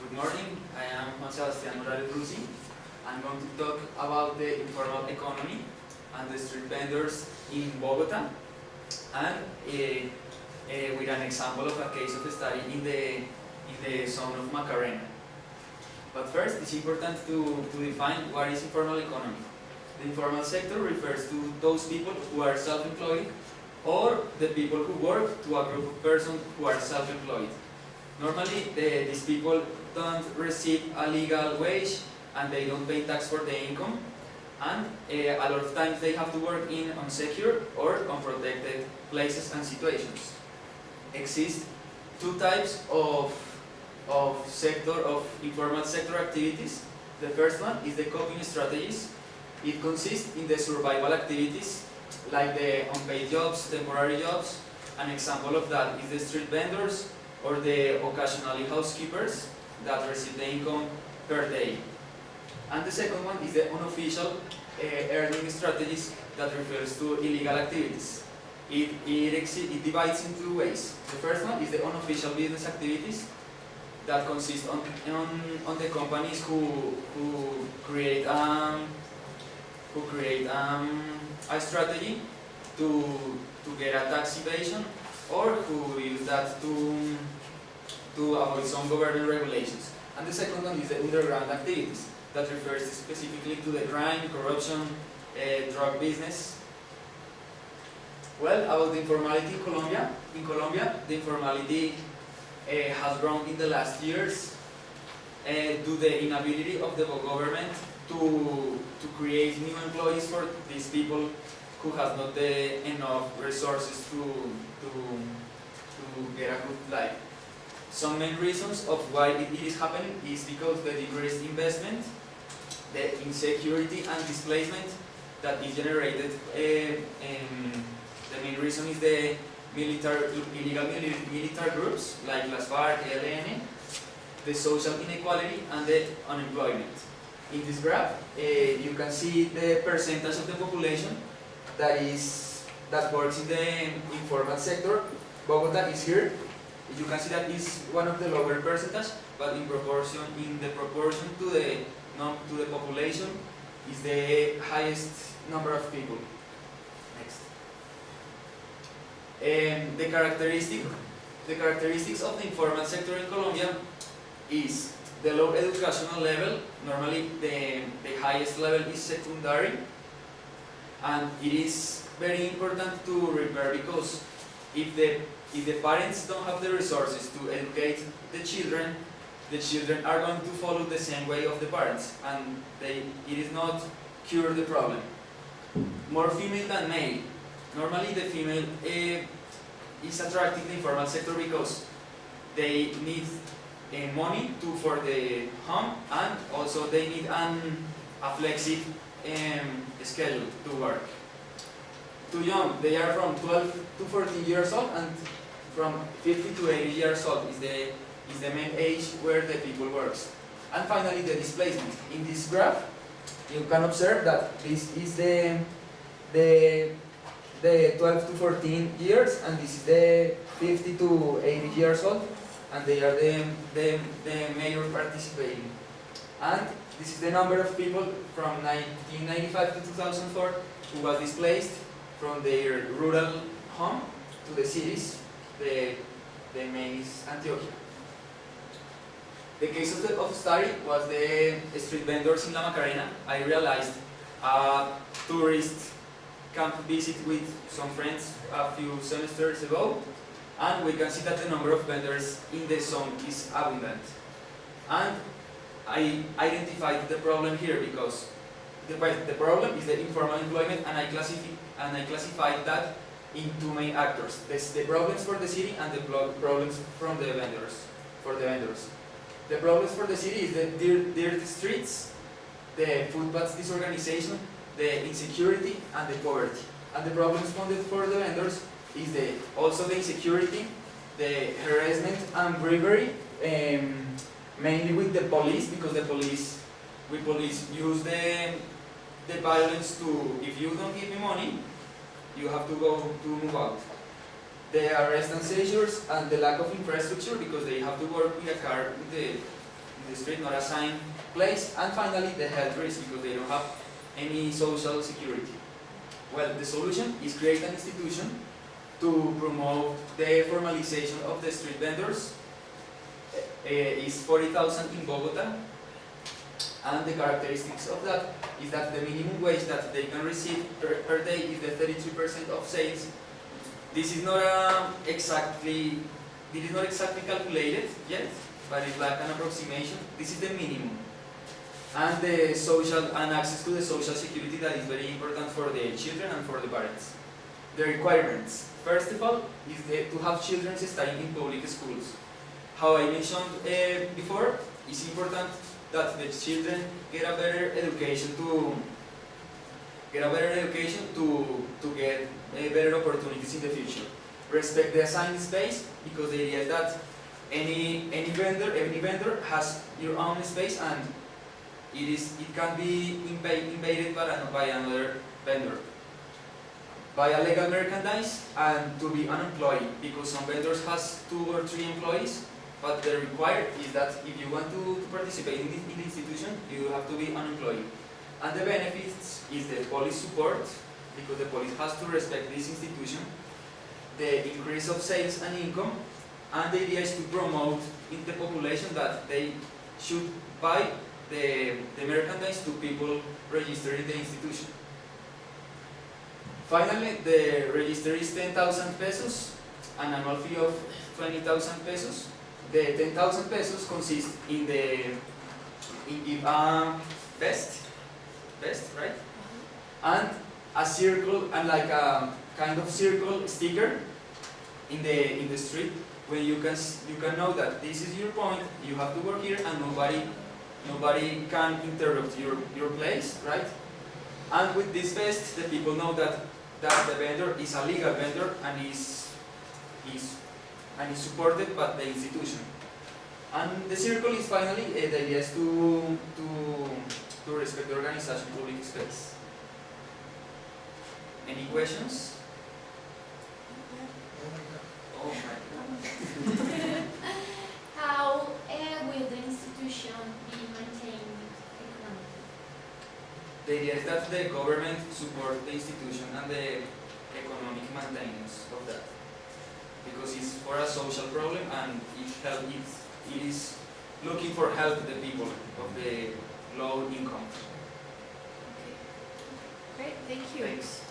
Good morning, I am Juan Sebastián Morales Rusi. I'm going to talk about the informal economy and the street vendors in Bogota, and with an example of a case of study in the zone of Macarena. But first, it's important to define what is informal economy. The informal sector refers to those people who are self-employed or the people who work to a group of persons who are self-employed. Normally, these people don't receive a legal wage and they don't pay tax for the income, and a lot of times they have to work in unsecure or unprotected places and situations. Exist two types of informal sector activities. The first one is the coping strategies. It consists in the survival activities like the unpaid jobs, temporary jobs. An example of that is the street vendors or the occasionally housekeepers that receive the income per day. And the second one is the unofficial earning strategies that refers to illegal activities. It divides in two ways. The first one is the unofficial business activities that consist on the companies who create a strategy to get a tax evasion, or who use that to avoid some government regulations. And the second one is the underground activities that refers specifically to the crime, corruption, drug business. Well, about the informality in Colombia. In Colombia, the informality has grown in the last years due to the inability of the government to create new employees for these people who have not enough resources to get a good life. Some main reasons of why it is happening is because the decreased investment, the insecurity and displacement that is generated. The main reason is the illegal military groups like Las FARC, ELN, the social inequality and the unemployment. In this graph, you can see the percentage of the population that works in the informal sector. Bogota is here. You can see that is one of the lower percentage, but in the proportion to the population is the highest number of people. Next. The characteristics of the informal sector in Colombia is the low educational level. Normally, the highest level is secondary, and it is very important to repair, because if the parents don't have the resources to educate the children are going to follow the same way of the parents, and it is not cure the problem. More female than male. Normally, the female is attractive in the informal sector because they need money for the home, and also they need a flexible schedule to work. Too young, they are from 12 to 14 years old, and from 50 to 80 years old is the main age where the people works. And finally, the displacement. In this graph, you can observe that this is the 12 to 14 years, and this is the 50 to 80 years old, and they are the major participating. And this is the number of people from 1995 to 2004 who was displaced from their rural home to the cities. The main is Antioquia. The case of study was the street vendors in La Macarena. I realized a tourist camp visit with some friends a few semesters ago, and we can see that the number of vendors in the zone is abundant. And I identified the problem here because the problem is the informal employment, and I classified that in two main actors: the problems for the city and the problems from the vendors. The problems for the city is the dirty streets, the footpaths disorganization, the insecurity, and the poverty. And the problems for the vendors is also the insecurity, the harassment and bravery, mainly with the police, because the police use the violence to, if you don't give me money, you have to go to move out. The arrest and seizures and the lack of infrastructure, because they have to work with a car with the the street, not assigned place. And finally, the health risk, because they don't have any social security. Well, the solution is create an institution to promote the formalization of the street vendors. Is 40,000 in Bogota, and the characteristics of that is that the minimum wage that they can receive per day is the 33% of sales. This is not exactly calculated yet, but it's like an approximation. This is the minimum, and the social and access to the social security that is very important for the children and for the parents. The requirements, first of all, is to have children studying in public schools. How I mentioned before, it's important that the children get a better education to get better opportunities in the future. Respect the assigned space, because the idea is that any vendor has your own space, and it can be invaded by another vendor. Buy a legal merchandise and to be unemployed, because some vendors has 2 or 3 employees. But the required is that if you want to participate in the institution, you have to be unemployed. And the benefits is the police support, because the police has to respect this institution, the increase of sales and income, and the idea is to promote in the population that they should buy the merchandise to people registered in the institution. Finally, the register is 10,000 pesos, an annual fee of 20,000 pesos. The 10,000 pesos consist in vest, right? And a circle, and like a kind of circle sticker in the street, where you can know that this is your point. You have to work here, and nobody can interrupt your place, right? And with this vest, the people know that the vendor is a legal vendor and is supported by the institution. And the circle is finally, the idea is to respect the organization public space. Any questions? Oh my God. How will the institution be maintained economically? The idea is that the government support the institution and the economic maintenance of that, because it's for a social problem, and it is looking for help the people of the low income. Okay. Great, thank you. Thanks.